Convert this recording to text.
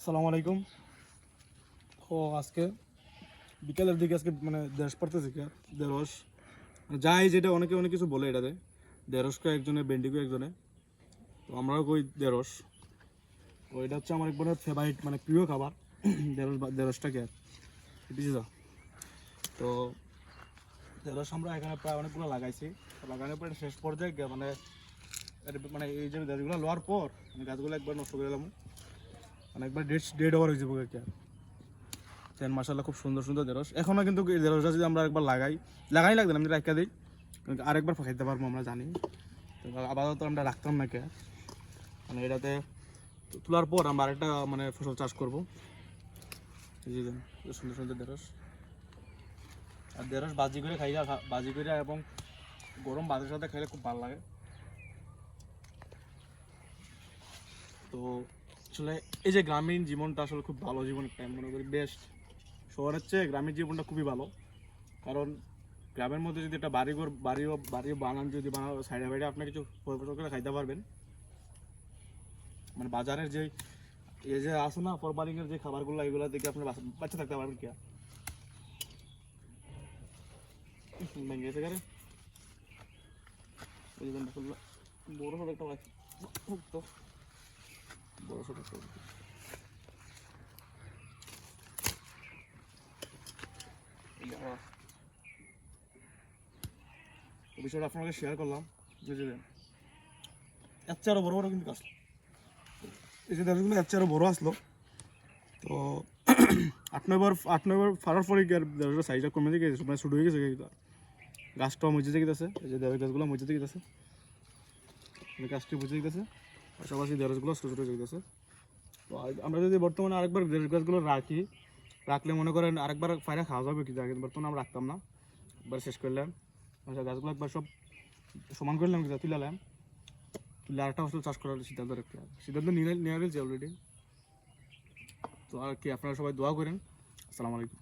আসসালামু আলাইকুম। ও আজকে বিকেলের দিকে আজকে মানে দেড়শ পড়তেছে কি দেড়শ মানে যাই যেটা অনেকে অনেক কিছু বলে এটাতে দেড়শকে একজনে বেন্ডিকে একজনে, তো আমরাও কই দেড়শ। তো এটা হচ্ছে আমার একবারে ফেভারিট মানে প্রিয় খাবার দেড়শটা কি আর বুঝছি তো। তো দেড়শ আমরা এখানে প্রায় অনেকগুলো লাগাইছি, লাগানোর পরে শেষ পর্যায়ে মানে মানে এই যে গাছগুলো লোয়ার পর মানে গাছগুলো একবার নষ্ট করে এলাম, মানে একবার ডেড ওভার হয়ে যাবো আর কি। দেন মাসাল্লাহ খুব সুন্দর সুন্দর ঢেঁড়স এখনও কিন্তু এই ঢেঁড়সটা যদি আমরা একবার লাগাই লাগবে না, আমি রাখা দিই আরেকবার খাইতে পারবো আমরা জানি। তো আপাতত আমরা রাখতাম না কে, মানে এটাতে তোলার পর আমরা আরেকটা মানে ফসল চাষ করবো। জি দেন সুন্দর সুন্দর ঢেঁড়স, আর ঢেঁড়স বাজি করে খাইলে বাজি করে এবং গরম ভাতের সাথে খাইলে খুব ভালো লাগে। তো আসলে এই যে গ্রামীণ জীবনটা আসলে খুব ভালো জীবন একটা আমি মনে করি, বেস্ট। শহরের চেয়ে গ্রামীণ জীবনটা খুবই ভালো, কারণ গ্রামের মধ্যে যদি একটা বাড়িও বানান, যদি বানান সাইডে বাইডে আপনি কিছু পরিবর্তন করে খাইতে পারবেন। মানে বাজারের যে এই যে আসে না ফরমালিংয়ের যে খাবারগুলো, এগুলো থেকে আপনি বাচ্চা থাকতে পারবেন কি ভেঙে গেছে গাড়ি বড় সড়ো একটা তো বড় সড়ো একটা বিষয়টা আপনাকে শেয়ার করলাম। বুঝলেন এর চেয়ে আরো বড় বড় কিন্তু আসলো, এই যে দেশগুলো এর চেয়ে আরো বড় আসলো। তো 8-9 বার ফারার পরে দেশের সাইজটা কমে গেছে, মানে ছোট হয়ে গেছে, গাছটাও মজে গেছে। এই যে দেড় গাছগুলো মজে গেছে, গাছটি বুঝে গেছে, পাশাপাশি দেড়গুলো ছোটো ছোটো হয়ে গেছে। তো আমরা যদি বর্তমানে আরেকবার দেড় গাছগুলো রাখলে মনে করেন আরেকবার ফাইরা খাওয়া যাবে কি জায়গা, বর্তমানে আমরা রাখতাম না, একবার শেষ করলাম। গাছগুলো একবার সব সমান করলাম, তুলে আরেকটা ফসল চাষ করার সিদ্ধান্ত নিয়ে নিয়েছে অলরেডি। তো আর কি আপনারা সবাই দোয়া করেন। আসসালামু আলাইকুম।